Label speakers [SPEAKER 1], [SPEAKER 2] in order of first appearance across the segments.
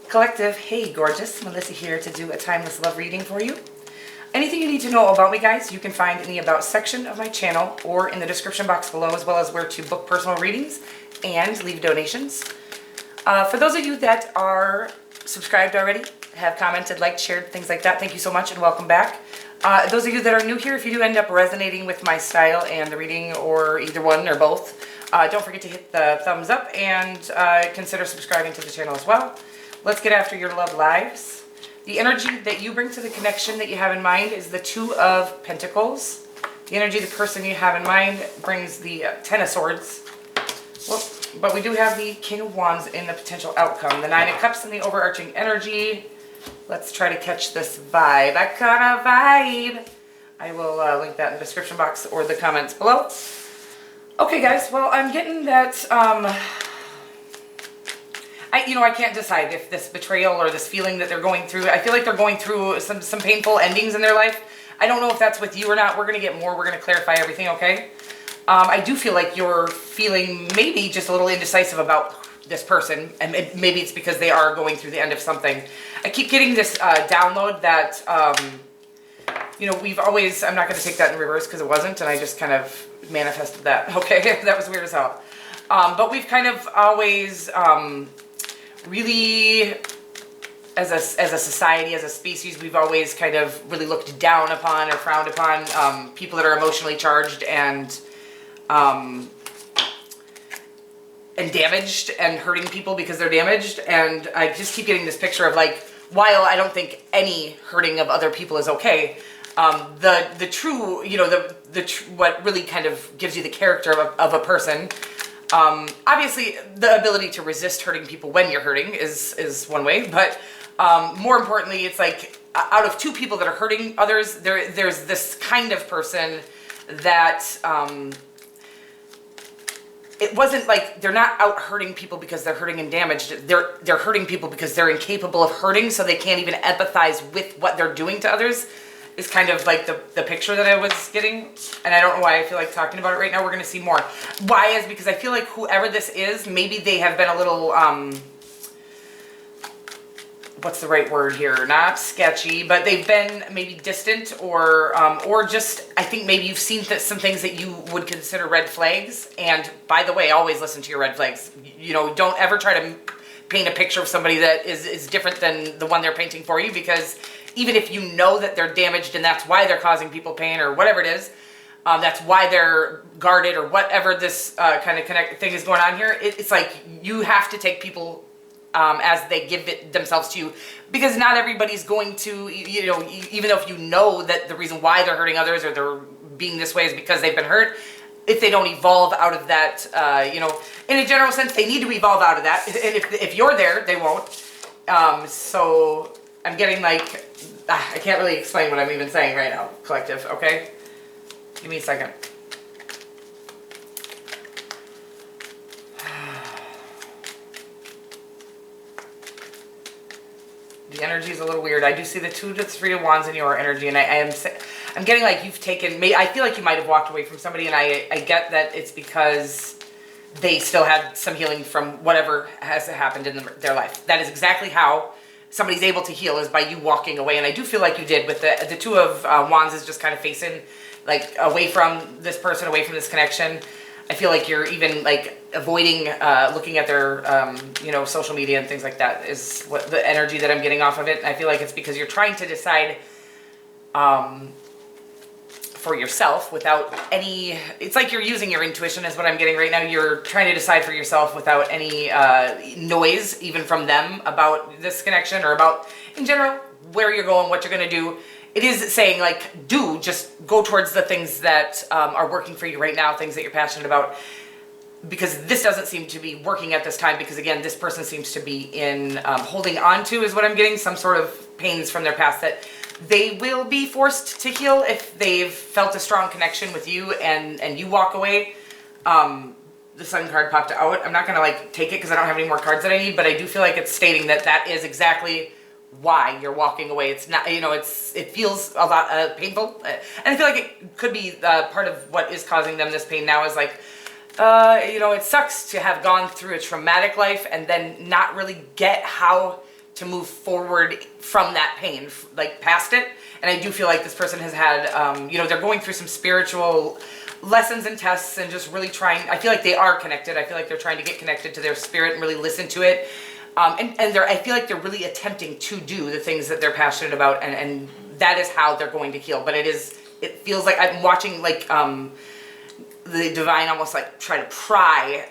[SPEAKER 1] Collective, hey gorgeous, Melissa here to do a timeless love reading for you. Anything you need to know about me, guys, you can find in the About section of my channel or in the description box below, as well as where to book personal readings and leave donations. For those of you that are subscribed already, have commented, liked, shared, things like that, thank you so much and welcome back. Those of you that are new here, if you do end up resonating with my style and the reading, or either one or both, don't forget to hit the thumbs up and consider subscribing to the channel as well. Let's get after your love lives. The energy that you bring to the connection that you have in mind is the Two of Pentacles. The energy the person you have in mind brings the Ten of Swords. Well, but we do have the King of Wands in the potential outcome. The Nine of Cups in the overarching energy. Let's try to catch this vibe. I got a vibe. I will link that in the description box or the comments below. Okay, guys. Well, I'm getting that... I can't decide if this betrayal or this feeling that they're going through, I feel like they're going through some painful endings in their life. I don't know if that's with you or not. We're going to get more. We're going to clarify everything, okay? I do feel like you're feeling maybe just a little indecisive about this person, and maybe it's because they are going through the end of something. I keep getting this download that, we've always, I'm not going to take that in reverse because it wasn't, and I just kind of manifested that, okay? That was weird as hell. But we've kind of always... really, as a society, as a species, we've always kind of really looked down upon or frowned upon people that are emotionally charged and damaged and hurting people because they're damaged. And I just keep getting this picture of, like, while I don't think any hurting of other people is okay, the true, what really kind of gives you the character of a person. Obviously, the ability to resist hurting people when you're hurting is one way, but more importantly, it's like out of two people that are hurting others, there's this kind of person that it wasn't like they're not out hurting people because they're hurting and damaged. They're hurting people because they're incapable of hurting, so they can't even empathize with what they're doing to others. Is kind of like the picture that I was getting. And I don't know why I feel like talking about it right now. We're going to see more. Why is because I feel like whoever this is, maybe they have been a little, what's the right word here? Not sketchy, but they've been maybe distant or just, I think maybe you've seen some things that you would consider red flags. And by the way, always listen to your red flags. Don't ever try to paint a picture of somebody that is different than the one they're painting for you, because even if you know that they're damaged and that's why they're causing people pain or whatever it is, that's why they're guarded or whatever this kind of thing is going on here, it's like you have to take people as they give it themselves to you, because not everybody's going to, even though if you know that the reason why they're hurting others or they're being this way is because they've been hurt, if they don't evolve out of that, in a general sense, they need to evolve out of that. And if you're there, they won't. So I'm getting like, I can't really explain what I'm even saying right now, collective, okay? Give me a second. The energy is a little weird. I do see the 2 to 3 of Wands in your energy, and I'm getting like you've taken, I feel like you might have walked away from somebody, and I get that it's because they still had some healing from whatever has happened in their life. That is exactly how somebody's able to heal, is by you walking away. And I do feel like you did with the 2 of Wands is just kind of facing like away from this person, away from this connection. I feel like you're even like avoiding looking at their social media and things like that is what the energy that I'm getting off of it. And I feel like it's because you're trying to decide for yourself without any, it's like you're using your intuition is what I'm getting right now. You're trying to decide for yourself without any noise, even from them, about this connection or about, in general, where you're going, what you're going to do. It is saying, like, just go towards the things that are working for you right now, things that you're passionate about, because this doesn't seem to be working at this time, because, again, this person seems to be in holding on to, is what I'm getting, some sort of pains from their past that they will be forced to heal if they've felt a strong connection with you and you walk away. The Sun card popped out. I'm not going to like take it because I don't have any more cards that I need, but I do feel like it's stating that is exactly why you're walking away. It's not, it feels a lot painful. And I feel like it could be part of what is causing them this pain now is like, it sucks to have gone through a traumatic life and then not really get how to move forward from that pain, like past it. And I do feel like this person has had, you know, they're going through some spiritual lessons and tests and just really trying, I feel like they are connected. I feel like they're trying to get connected to their spirit and really listen to it. And I feel like they're really attempting to do the things that they're passionate about, and that is how they're going to heal. But it feels like I'm watching like the divine almost like try to pry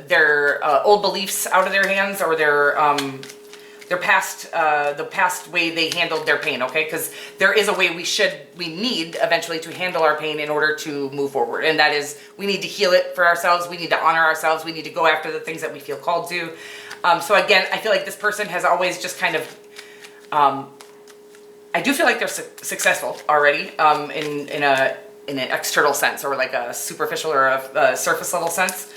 [SPEAKER 1] their old beliefs out of their hands, or their past, the past way they handled their pain, okay? Because there is a way we need eventually to handle our pain in order to move forward. And that is, we need to heal it for ourselves. We need to honor ourselves. We need to go after the things that we feel called to. So again, I feel like this person has always just kind of, I do feel like they're successful already in an external sense, or like a superficial or a surface level sense.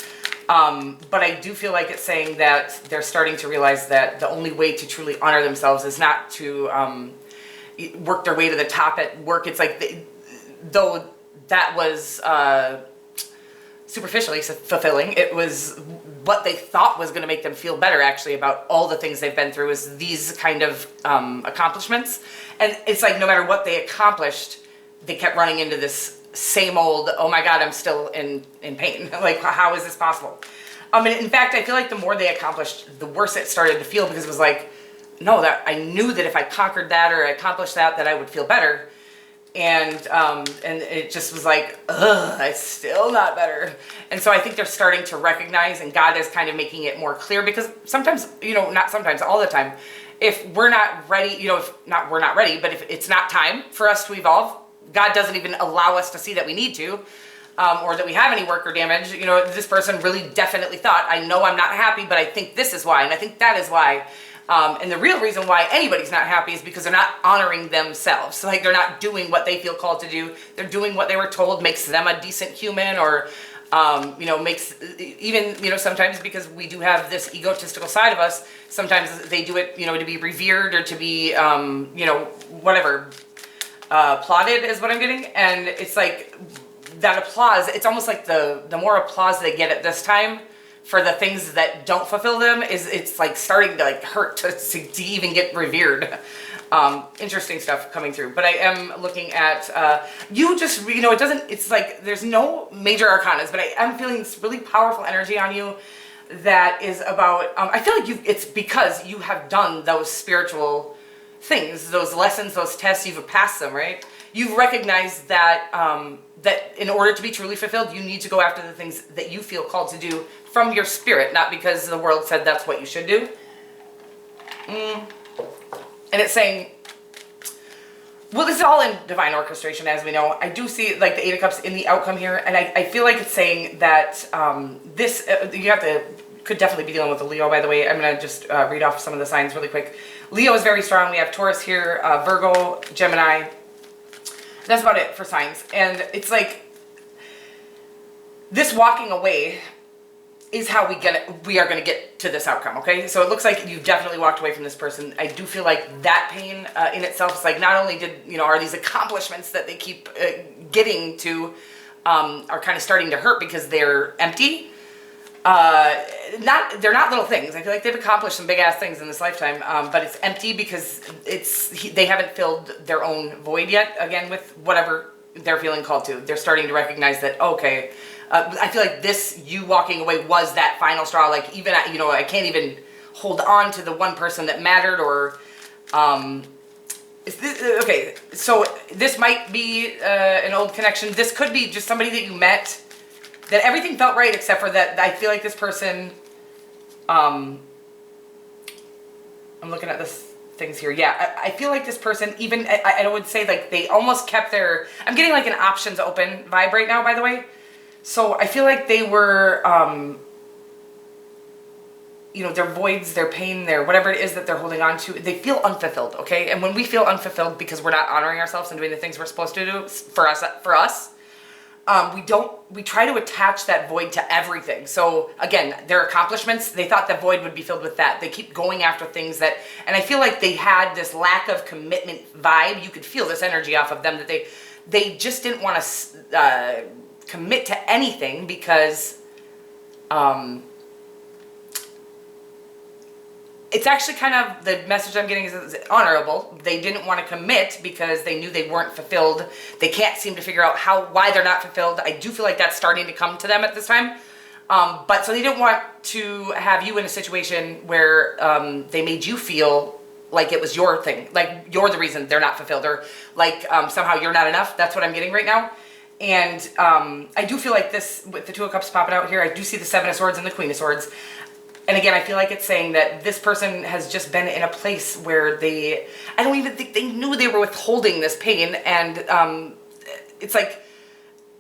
[SPEAKER 1] But I do feel like it's saying that they're starting to realize that the only way to truly honor themselves is not to work their way to the top at work. It's like, though that was superficially fulfilling, it was what they thought was going to make them feel better actually about all the things they've been through, is these kind of accomplishments. And it's like no matter what they accomplished, they kept running into this same old, oh my God, I'm still in pain. Like, how is this possible? And in fact, I feel like the more they accomplished, the worse it started to feel, because it was like, no, that I knew that if I conquered that or accomplished that I would feel better. And it just was like, ugh, it's still not better. And so I think they're starting to recognize, and God is kind of making it more clear, because sometimes, you know, not sometimes, all the time, if we're not ready, you know, we're not ready, but if it's not time for us to evolve, God doesn't even allow us to see that we need to, or that we have any work or damage. You know, this person really definitely thought, I know I'm not happy, but I think this is why, and I think that is why. And the real reason why anybody's not happy is because they're not honoring themselves. So, like, they're not doing what they feel called to do. They're doing what they were told makes them a decent human, or, you know, makes, even, you know, sometimes, because we do have this egotistical side of us, sometimes they do it, you know, to be revered or to be, you know, whatever, applauded is what I'm getting. And it's like that applause, it's almost like the more applause they get at this time for the things that don't fulfill them, it's like starting to like hurt to even get revered. Interesting stuff coming through. But I am looking at, you just, you know, it's like there's no major arcanas, but I am feeling this really powerful energy on you that is about, I feel like it's because you have done those spiritual things, those lessons, those tests, you've passed them, right? You've recognized that, that in order to be truly fulfilled, you need to go after the things that you feel called to do from your spirit, not because the world said that's what you should do. And it's saying, well, this is all in divine orchestration, as we know. I do see like the Eight of Cups in the outcome here, and I feel like it's saying that this, could definitely be dealing with a Leo, by the way. I'm going to just read off some of the signs really quick. Leo is very strong. We have Taurus here, Virgo, Gemini. That's about it for signs. And it's like this walking away is how we are going to get to this outcome, okay? So it looks like you've definitely walked away from this person. I do feel like that pain in itself is like, not only are these accomplishments that they keep getting to are kind of starting to hurt because they're empty. They're not little things. I feel like they've accomplished some big ass things in this lifetime, but it's empty because they haven't filled their own void yet, again, with whatever they're feeling called to. They're starting to recognize that, okay, I feel like you walking away was that final straw. Like, even, I can't even hold on to the one person that mattered, or, okay, so this might be an old connection. This could be just somebody that you met, that everything felt right, except for that I feel like this person, I'm looking at this things here. Yeah, I feel like this person, even, I would say like they almost kept I'm getting like an options open vibe right now, by the way. So I feel like they were, their voids, their pain, their whatever it is that they're holding on to, they feel unfulfilled, okay? And when we feel unfulfilled because we're not honoring ourselves and doing the things we're supposed to do for us, we try to attach that void to everything. So again, their accomplishments, they thought that void would be filled with that. They keep going after things and I feel like they had this lack of commitment vibe. You could feel this energy off of them, that they just didn't want to commit to anything because it's actually kind of, the message I'm getting is honorable. They didn't want to commit because they knew they weren't fulfilled. They can't seem to figure out why they're not fulfilled. I do feel like that's starting to come to them at this time. But so they didn't want to have you in a situation where they made you feel like it was your thing, like you're the reason they're not fulfilled, or like somehow you're not enough. That's what I'm getting right now. And I do feel like this, with the Two of Cups popping out here, I do see the Seven of Swords and the Queen of Swords. And again, I feel like it's saying that this person has just been in a place where I don't even think they knew they were withholding this pain. And it's like,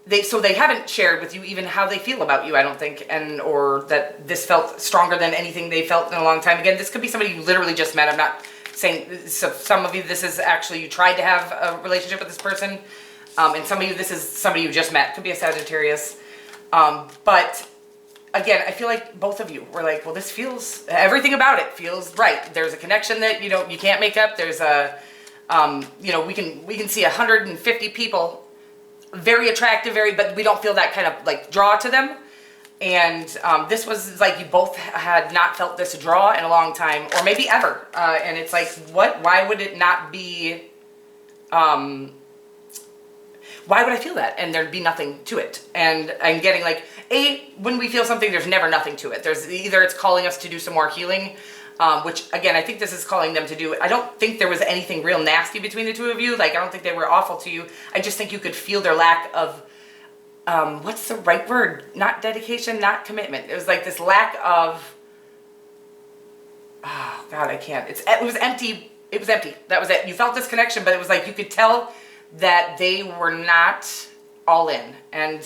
[SPEAKER 1] they haven't shared with you even how they feel about you, I don't think. Or that this felt stronger than anything they felt in a long time. Again, this could be somebody you literally just met. I'm not saying, so some of you, this is actually, you tried to have a relationship with this person. And some of you, this is somebody you just met. Could be a Sagittarius. But again, I feel like both of you were like, well, this feels, everything about it feels right. There's a connection that, you can't make up. There's a, we can see 150 people, very attractive, but we don't feel that kind of like draw to them. And this was like, you both had not felt this draw in a long time, or maybe ever. And it's like, why would it not be, why would I feel that? And there'd be nothing to it. And I'm getting like, when we feel something, there's never nothing to it. There's either it's calling us to do some more healing, which again, I think this is calling them to do. I don't think there was anything real nasty between the two of you. Like, I don't think they were awful to you. I just think you could feel their lack of, what's the right word? Not dedication, not commitment. It was like this lack of, oh God, I can't. It was empty. It was empty. That was it. You felt this connection, but it was like, you could tell that they were not all in. And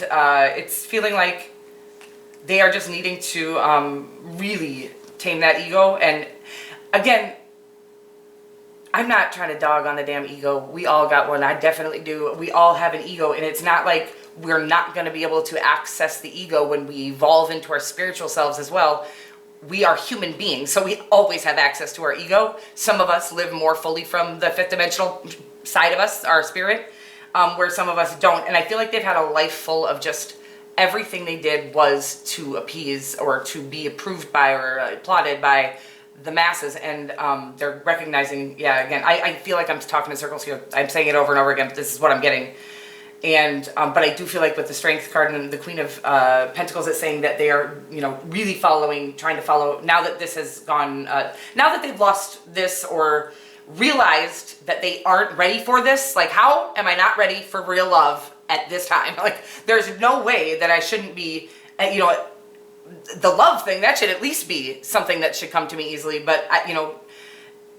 [SPEAKER 1] it's feeling like they are just needing to really tame that ego. And again, I'm not trying to dog on the damn ego. We all got one. I definitely do. We all have an ego. And it's not like we're not going to be able to access the ego when we evolve into our spiritual selves as well. We are human beings, so we always have access to our ego. Some of us live more fully from the fifth dimensional side of us, our spirit, where some of us don't. And I feel like they've had a life full of just everything they did was to appease or to be approved by or applauded by the masses. And they're recognizing, yeah, again, I feel like I'm talking in circles here. I'm saying it over and over again, but this is what I'm getting. And but I do feel like with the Strength card and the Queen of Pentacles, it's saying that they are, really trying to follow, now that this has gone, now that they've lost this or realized that they aren't ready for this. Like, how am I not ready for real love at this time? Like, there's no way that I shouldn't be, the love thing, that should at least be something that should come to me easily. But,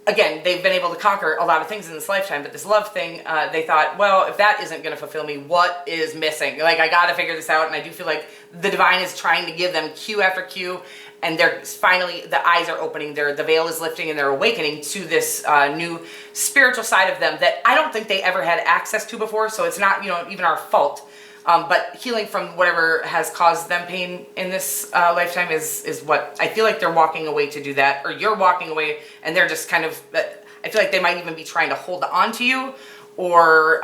[SPEAKER 1] again, they've been able to conquer a lot of things in this lifetime, but this love thing, they thought, well, if that isn't going to fulfill me, what is missing? Like, I got to figure this out. And I do feel like the divine is trying to give them cue after cue. And they're finally, the eyes are opening, the veil is lifting, and they're awakening to this new spiritual side of them that I don't think they ever had access to before. So it's not, even our fault. But healing from whatever has caused them pain in this lifetime is what I feel like they're walking away to do that. Or you're walking away, and they're just kind of, I feel like they might even be trying to hold on to you or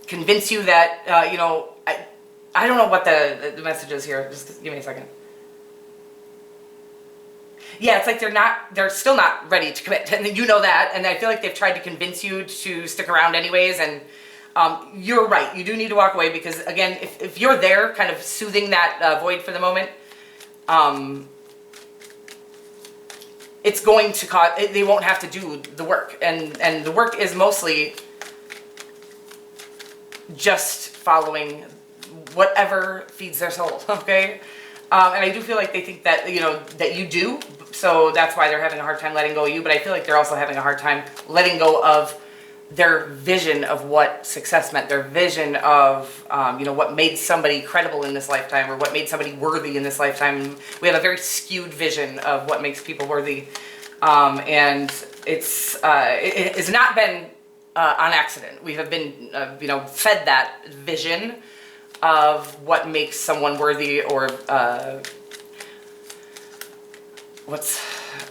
[SPEAKER 1] convince you that, I don't know what the message is here. Just give me a second. Yeah, it's like they're still not ready to commit, and you know that, and I feel like they've tried to convince you to stick around anyways, and you're right, you do need to walk away, because again, if you're there kind of soothing that void for the moment, it's going to cause, they won't have to do the work, and the work is mostly just following whatever feeds their soul, okay? And I do feel like they think that, that you do, so that's why they're having a hard time letting go of you, but I feel like they're also having a hard time letting go of their vision of what success meant, their vision of, what made somebody credible in this lifetime or what made somebody worthy in this lifetime. We have a very skewed vision of what makes people worthy, and it has not been on accident. We have been, fed that vision of what makes someone worthy, or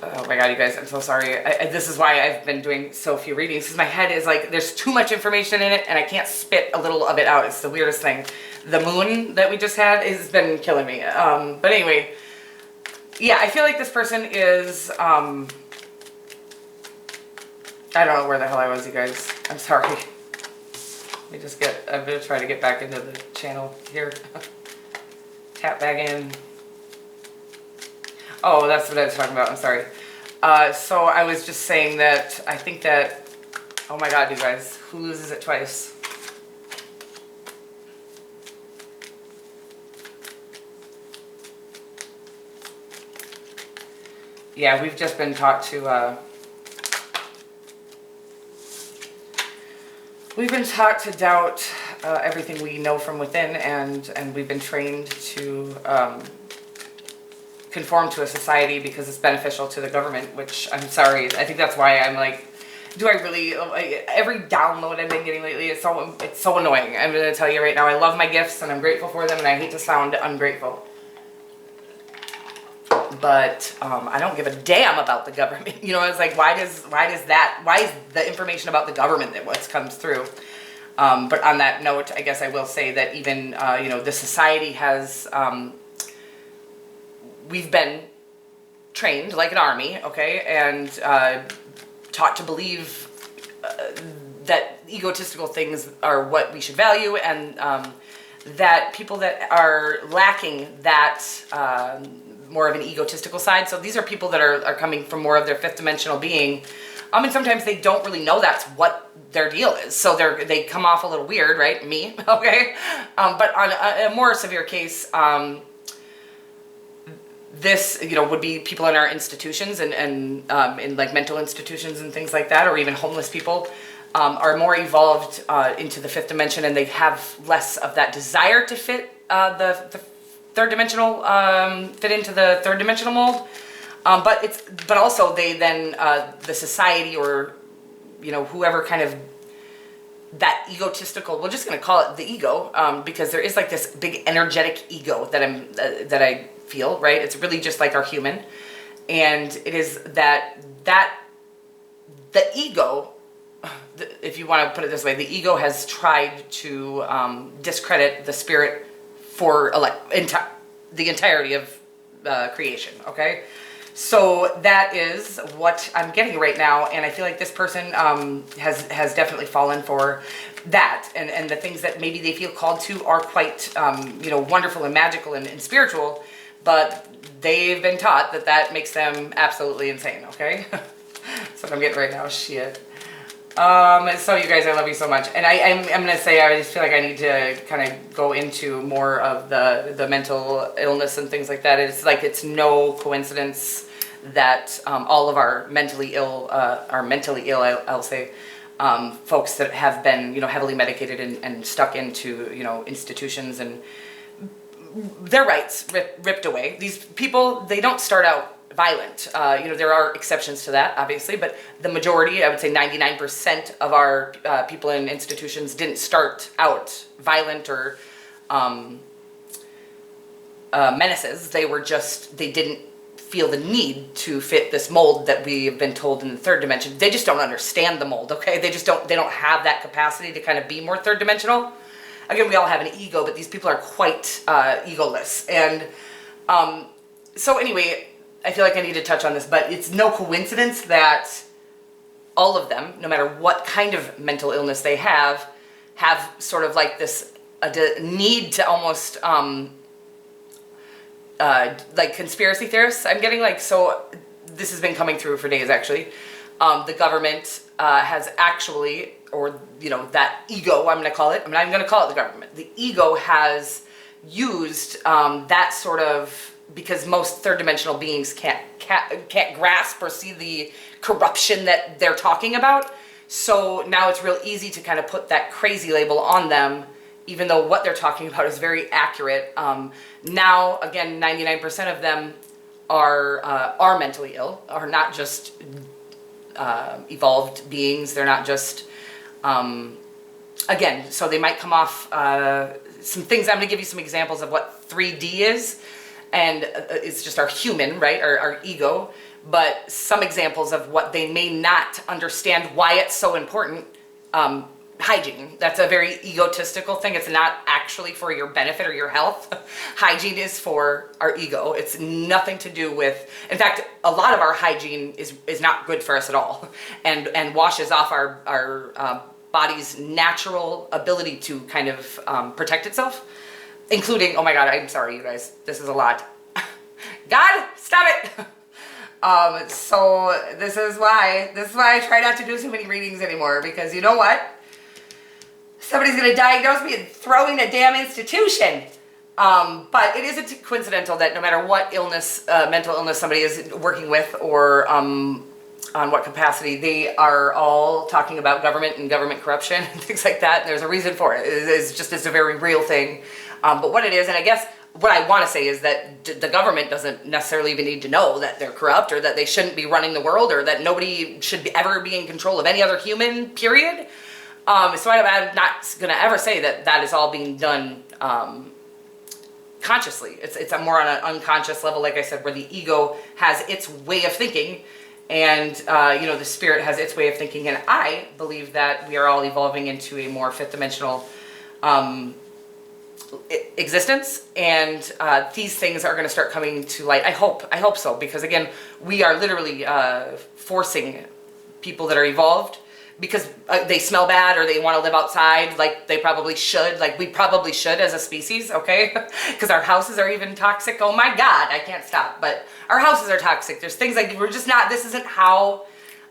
[SPEAKER 1] oh my god, you guys, I'm so sorry. This is why I've been doing so few readings, because my head is like, there's too much information in it and I can't spit a little of it out. It's the weirdest thing. The moon that we just had has been killing me. But anyway, yeah, I feel like this person is I don't know where the hell I was, you guys. I'm sorry. Let me just get, I'm going to try to get back into the channel here. Tap back in. Oh, that's what I was talking about. I'm sorry. So I was just saying that I think that, oh my God, you guys, who loses it twice? Yeah, we've just been taught to, we've been taught to doubt everything we know from within, and we've been trained to conform to a society because it's beneficial to the government, which I'm sorry, I think that's why I'm like, do I really, like, every download I've been getting lately, it's so annoying. I'm going to tell you right now, I love my gifts and I'm grateful for them, and I hate to sound ungrateful. But I don't give a damn about the government. You know, it's like, why is the information about the government that what comes through? But on that note, I guess I will say that even, you know, the society has, we've been trained like an army, okay, and taught to believe that egotistical things are what we should value, and that people that are lacking that more of an egotistical side. So these are people that are coming from more of their fifth dimensional being. And sometimes they don't really know that's what their deal is. So they come off a little weird, right? Me, okay? But on a more severe case, this, you know, would be people in our institutions and in like mental institutions and things like that, or even homeless people, are more evolved into the fifth dimension, and they have less of that desire to fit the third dimensional, fit into the third dimensional mold. But also they then, the society, or, you know, whoever kind of, that egotistical, we're just going to call it the ego, because there is like this big energetic ego that I feel, right? It's really just like our human. And it is that the ego, if you want to put it this way, the ego has tried to discredit the spirit for the entirety of creation, okay? So that is what I'm getting right now, and I feel like this person has definitely fallen for that, and the things that maybe they feel called to are quite, you know, wonderful and magical and spiritual, but they've been taught that makes them absolutely insane, okay? That's what I'm getting right now, shit. So you guys, I love you so much. And I'm going to say, I just feel like I need to kind of go into more of the mental illness and things like that. It's like, it's no coincidence that all of our mentally ill, I'll say, folks that have been, you know, heavily medicated and stuck into, you know, institutions, and their rights ripped away. These people, they don't start out violent. You know, there are exceptions to that, obviously, but the majority, I would say 99% of our people in institutions didn't start out violent or menaces. They were just, they didn't feel the need to fit this mold that we have been told in the third dimension. They just don't understand the mold, okay? They don't have that capacity to kind of be more third dimensional. Again, we all have an ego, but these people are quite egoless. And so anyway, I feel like I need to touch on this, but it's no coincidence that all of them, no matter what kind of mental illness they have sort of like this need to almost, like conspiracy theorists. I'm getting like, so this has been coming through for days actually. The government has actually, or, you know, that ego, I'm going to call it, I'm not even going to call it the government. The ego has used that sort of, because most third dimensional beings can't grasp or see the corruption that they're talking about. So now it's real easy to kind of put that crazy label on them, even though what they're talking about is very accurate. Now, again, 99% of them are mentally ill, are not just evolved beings. They're not just, again, so they might come off some things. I'm going to give you some examples of what 3D is. And it's just our human, right, our ego, but some examples of what they may not understand, why it's so important, hygiene. That's a very egotistical thing. It's not actually for your benefit or your health. Hygiene is for our ego. It's nothing to do with, in fact, a lot of our hygiene is not good for us at all, and washes off our body's natural ability to kind of protect itself, including, oh my God, I'm sorry, you guys, this is a lot. God, stop it. So this is why I try not to do so many readings anymore, because you know what? Somebody's going to diagnose me and throw in a damn institution. But it isn't coincidental that no matter what illness, mental illness somebody is working with, or on what capacity, they are all talking about government and government corruption and things like that. And there's a reason for it. It's a very real thing. But what it is, and I guess what I want to say is that the government doesn't necessarily even need to know that they're corrupt, or that they shouldn't be running the world, or that nobody should ever be in control of any other human, period. So I'm not going to ever say that is all being done consciously. It's a more on an unconscious level, like I said, where the ego has its way of thinking, and the spirit has its way of thinking. And I believe that we are all evolving into a more fifth dimensional existence, and these things are going to start coming to light. I hope so, because again, we are literally forcing people that are evolved, because they smell bad or they want to live outside like they probably should, like we probably should as a species, okay? Because our houses are even toxic. Oh my God, I can't stop. But our houses are toxic. There's things like, we're just not, this isn't how,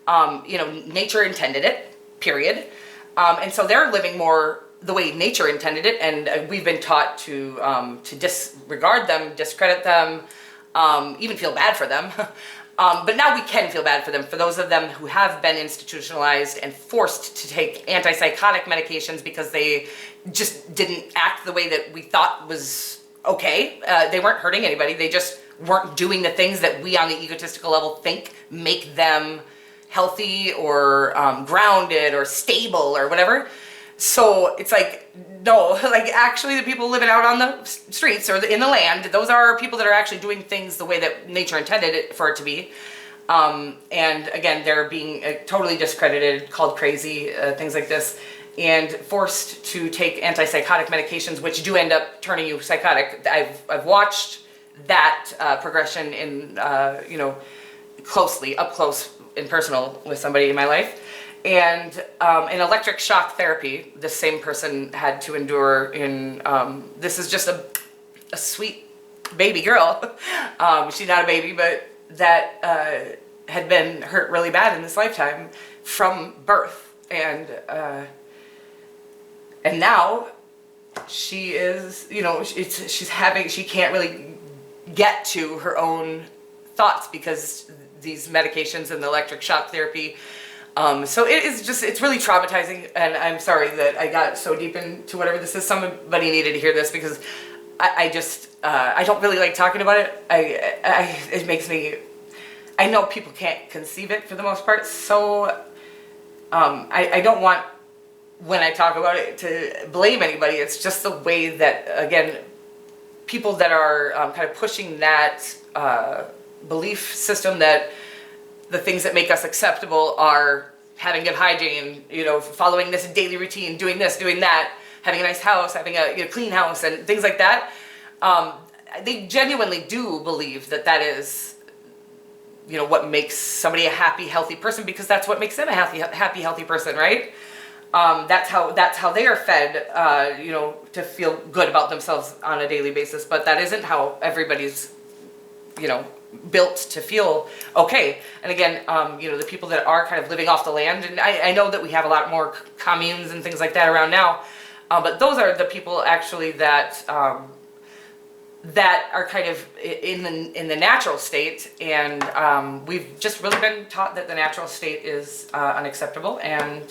[SPEAKER 1] nature intended it, period. And so they're living more the way nature intended it, and we've been taught to disregard them, discredit them, even feel bad for them. But now we can feel bad for them, for those of them who have been institutionalized and forced to take antipsychotic medications because they just didn't act the way that we thought was okay. They weren't hurting anybody. They just weren't doing the things that we on the egotistical level think make them healthy or grounded or stable or whatever. So it's like, no, like actually the people living out on the streets or in the land, those are people that are actually doing things the way that nature intended it for it to be. And again, they're being totally discredited, called crazy, things like this, and forced to take antipsychotic medications, which do end up turning you psychotic. I've watched that progression in, closely, up close and personal with somebody in my life. And in electric shock therapy, the same person had to endure in, this is just a sweet baby girl. She's not a baby, but that had been hurt really bad in this lifetime from birth. And now she is, she can't really get to her own thoughts because these medications and the electric shock therapy. So it's really traumatizing, and I'm sorry that I got so deep into whatever this is. Somebody needed to hear this, because I don't really like talking about it. It makes me, I know people can't conceive it for the most part, so I don't want, when I talk about it, to blame anybody. It's just the way that, again, people that are kind of pushing that belief system that the things that make us acceptable are having good hygiene, following this daily routine, doing this, doing that, having a nice house, having a clean house, and things like that. They genuinely do believe that is, what makes somebody a happy, healthy person, because that's what makes them a happy, healthy person, right? That's how they are fed, to feel good about themselves on a daily basis. But that isn't how everybody's, built to feel okay. And again, the people that are kind of living off the land, and I know that we have a lot more communes and things like that around now, but those are the people actually that that are kind of in the natural state, and we've just really been taught that the natural state is unacceptable, and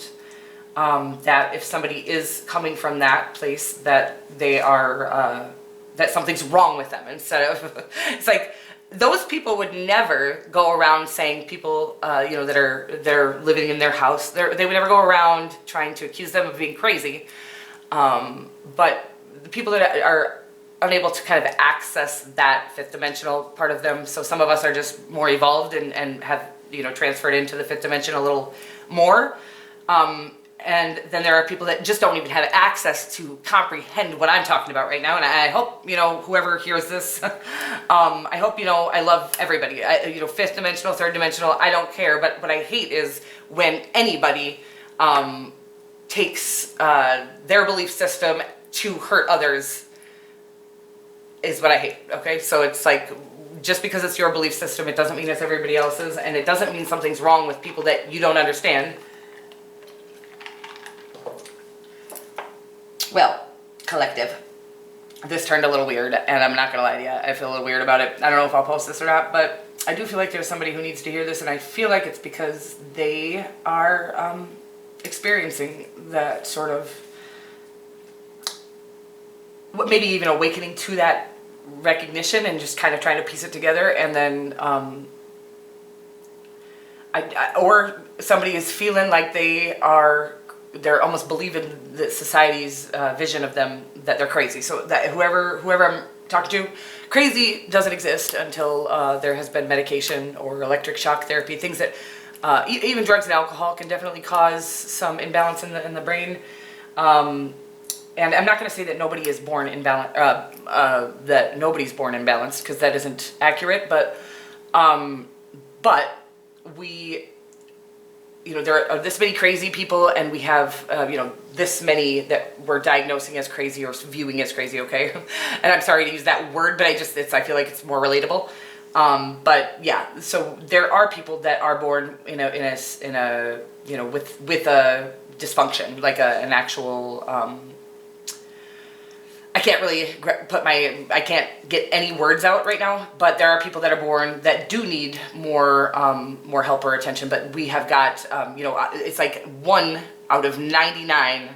[SPEAKER 1] that if somebody is coming from that place, that they are that something's wrong with them, instead of it's like, those people would never go around saying people, that are living in their house. They would never go around trying to accuse them of being crazy. But the people that are unable to kind of access that fifth dimensional part of them. So some of us are just more evolved and have transferred into the fifth dimension a little more. And then there are people that just don't even have access to comprehend what I'm talking about right now. And I hope, you know, whoever hears this, I hope, you know, I love everybody. You know, fifth dimensional, third dimensional, I don't care. But what I hate is when anybody takes their belief system to hurt others, is what I hate, okay? So it's like, just because it's your belief system, it doesn't mean it's everybody else's, and it doesn't mean something's wrong with people that you don't understand. Well, collective. This turned a little weird, and I'm not gonna lie to you, I feel a little weird about it. I don't know if I'll post this or not, but I do feel like there's somebody who needs to hear this, and I feel like it's because they are experiencing that sort of, maybe even awakening to that recognition and just kind of trying to piece it together, and then or somebody is feeling like they're almost believing the society's vision of them, that they're crazy. So that whoever I'm talking to, crazy doesn't exist until there has been medication or electric shock therapy, things that even drugs and alcohol can definitely cause some imbalance in the brain. And I'm not going to say that nobody is born imbalanced, that nobody's born imbalanced, because that isn't accurate. But we, you know, there are this many crazy people, and we have, you know, this many that we're diagnosing as crazy or viewing as crazy. Okay, and I'm sorry to use that word, but I feel like it's more relatable. But yeah, so there are people that are born in a you know, with a dysfunction, like an actual. I can't really I can't get any words out right now, but there are people that are born that do need more help or attention. But we have got, you know, it's like 1 out of 99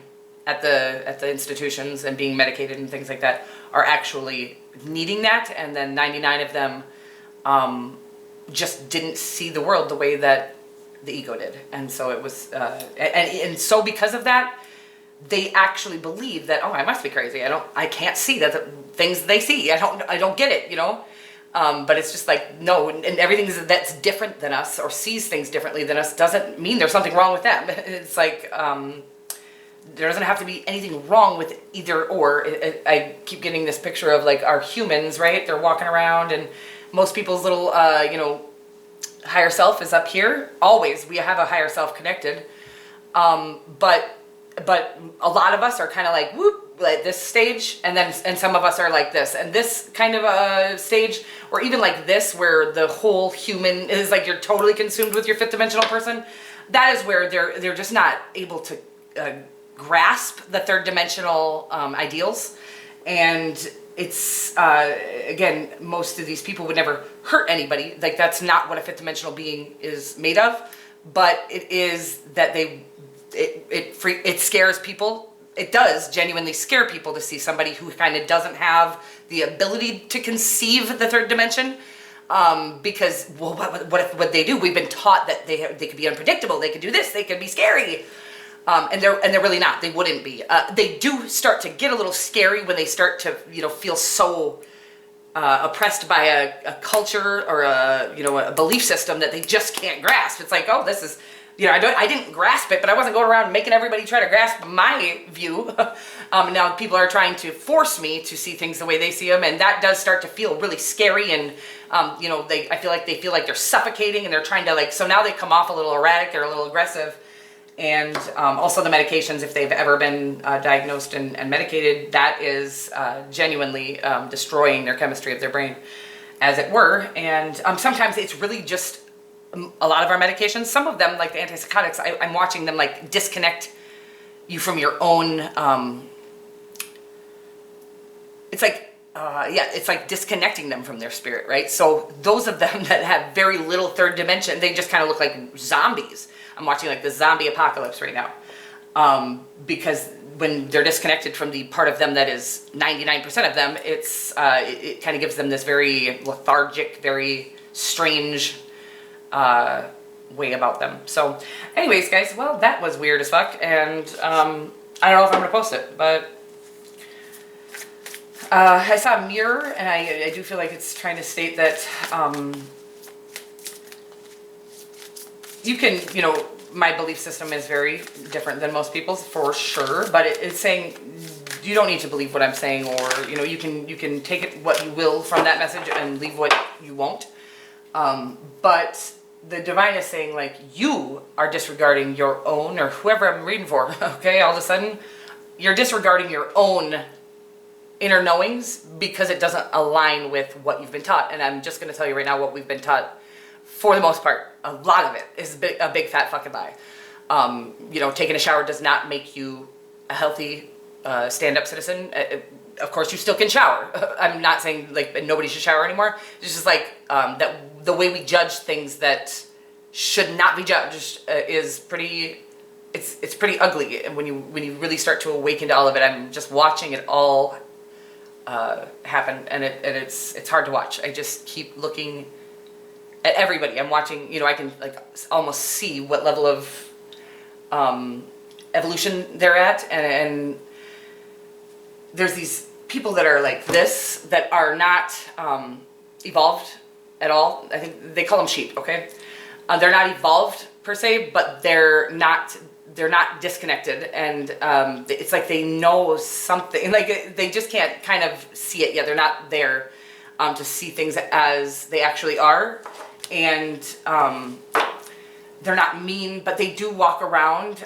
[SPEAKER 1] at the institutions and being medicated and things like that are actually needing that, and then 99 of them just didn't see the world the way that the ego did, and so it was, and so because of that, they actually believe that, oh, I must be crazy. I can't see that the things they see. I don't get it, you know? But it's just like, no, and everything that's different than us or sees things differently than us doesn't mean there's something wrong with them. It's like, there doesn't have to be anything wrong with either or. I keep getting this picture of like our humans, right? They're walking around, and most people's little, you know, higher self is up here. Always, we have a higher self connected. But a lot of us are kind of like, whoop, like this stage, and some of us are like this, and this kind of a stage, or even like this, where the whole human is like you're totally consumed with your fifth dimensional person. That is where they're just not able to grasp the third dimensional ideals, and it's again, most of these people would never hurt anybody. Like that's not what a fifth dimensional being is made of, but it is that it scares people. It does genuinely scare people to see somebody who kind of doesn't have the ability to conceive the third dimension, because, well, what they do, we've been taught that they could be unpredictable, they could do this, they could be scary, and they're really not. They wouldn't be. They do start to get a little scary when they start to, you know, feel so oppressed by a culture or a belief system that they just can't grasp. It's like, oh, this is. You know, I didn't grasp it, but I wasn't going around making everybody try to grasp my view. Now people are trying to force me to see things the way they see them, and that does start to feel really scary. And you know, I feel like they're suffocating, and they're trying to like. So now they come off a little erratic, they're a little aggressive, and also the medications, if they've ever been diagnosed and medicated, that is genuinely destroying their chemistry of their brain, as it were. And sometimes it's really just. A lot of our medications, some of them, like the antipsychotics, I'm watching them like disconnect you from your own, it's like, it's like disconnecting them from their spirit, right? So those of them that have very little third dimension, they just kind of look like zombies. I'm watching like the zombie apocalypse right now, because when they're disconnected from the part of them that is 99% of them, it kind of gives them this very lethargic, very strange way about them. So anyways, guys, well, that was weird as fuck, and I don't know if I'm gonna post it, but I saw a mirror, and I do feel like it's trying to state that you can, you know, my belief system is very different than most people's, for sure, but it's saying you don't need to believe what I'm saying, or you can take it what you will from that message and leave what you won't. But the divine is saying, like, you are disregarding your own, or whoever I'm reading for, okay, all of a sudden you're disregarding your own inner knowings because it doesn't align with what you've been taught. And I'm just going to tell you right now what we've been taught, for the most part. A lot of it is a big fat fucking lie. Taking a shower does not make you a healthy stand-up citizen. Of course, you still can shower. I'm not saying like nobody should shower anymore. It's just like that the way we judge things that should not be judged is pretty. It's pretty ugly. And when you really start to awaken to all of it, I'm just watching it all happen, and it's hard to watch. I just keep looking at everybody. I'm watching. I can like almost see what level of evolution they're at, and there's these people that are like this that are not evolved at all. I think they call them sheep. Okay, they're not evolved per se, but they're not disconnected, and it's like they know something. Like they just can't kind of see it yet. They're not there to see things as they actually are, and they're not mean, but they do walk around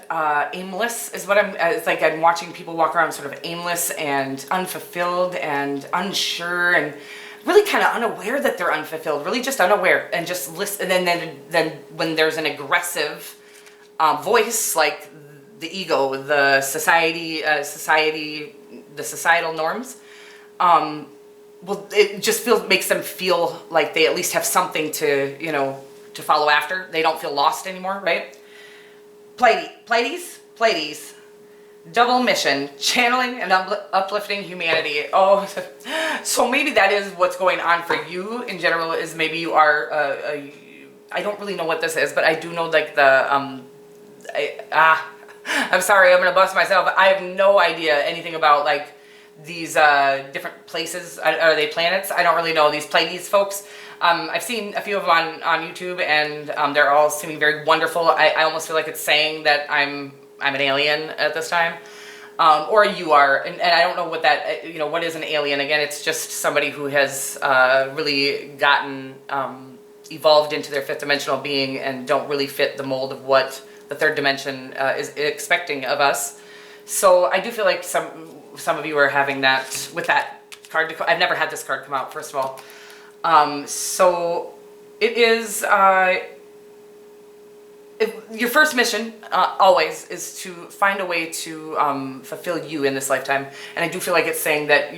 [SPEAKER 1] aimless, is what it's like. I'm watching people walk around sort of aimless and unfulfilled and unsure and really kind of unaware that they're unfulfilled, really just unaware, and just listen. And then when there's an aggressive voice like the ego, the societal norms, well, it just makes them feel like they at least have something to follow after. They don't feel lost anymore, right? Pleiades, double mission, channeling and uplifting humanity. Oh, so maybe that is what's going on for you in general. Is maybe you are I don't really know what this is, but I do know like the I'm sorry, I'm gonna bust myself. I have no idea anything about like these different places. Are they planets? I don't really know these Pleiades folks. I've seen a few of them on YouTube, and they're all seeming very wonderful. I almost feel like it's saying that I'm an alien at this time, or you are, and I don't know what that what is an alien. Again, it's just somebody who has really gotten evolved into their fifth dimensional being and don't really fit the mold of what the third dimension is expecting of us. So I do feel like some of you are having that with that card. I've never had this card come out, first of all. So it is your first mission always is to find a way to fulfill you in this lifetime. And I do feel like it's saying that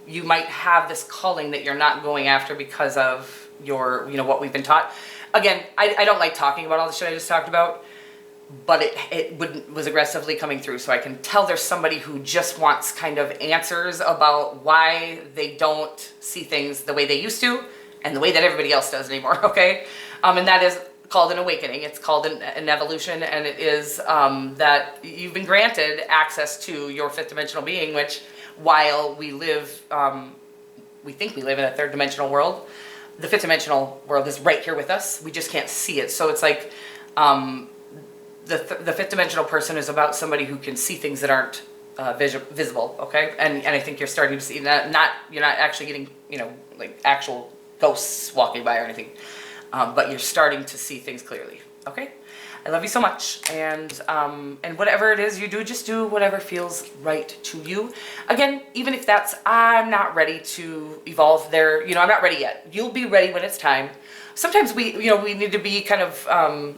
[SPEAKER 1] you might have this calling that you're not going after because of your what we've been taught. Again, I don't like talking about all the shit I just talked about, but it was aggressively coming through, so I can tell there's somebody who just wants kind of answers about why they don't see things the way they used to and the way that everybody else does anymore, okay? And that is called an awakening. It's called an evolution, and it is that you've been granted access to your fifth dimensional being, which while we live, we think we live in a third dimensional world, the fifth dimensional world is right here with us. We just can't see it. So it's like the fifth dimensional person is about somebody who can see things that aren't visible, okay? And I think you're starting to see that. You're not actually getting like actual ghosts walking by or anything, but you're starting to see things clearly, okay? I love you so much, and whatever it is you do, just do whatever feels right to you. Again, even if that's, I'm not ready to evolve there, I'm not ready yet. You'll be ready when it's time. Sometimes we need to be kind of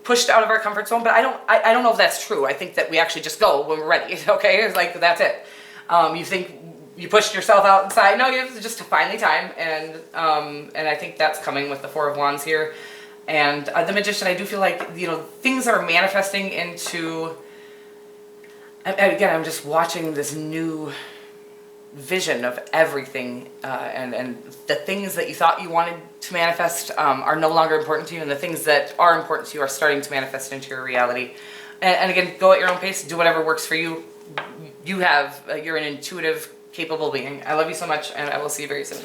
[SPEAKER 1] pushed out of our comfort zone, but I don't know if that's true. I think that we actually just go when we're ready, okay? It's like, that's it. You think you pushed yourself outside. No, it's just finally time, and I think that's coming with the Four of Wands here. And the Magician, I do feel like, things are manifesting into, again, I'm just watching this new vision of everything, and the things that you thought you wanted to manifest are no longer important to you, and the things that are important to you are starting to manifest into your reality. And again, go at your own pace, do whatever works for you. You're an intuitive, capable being. I love you so much, and I will see you very soon.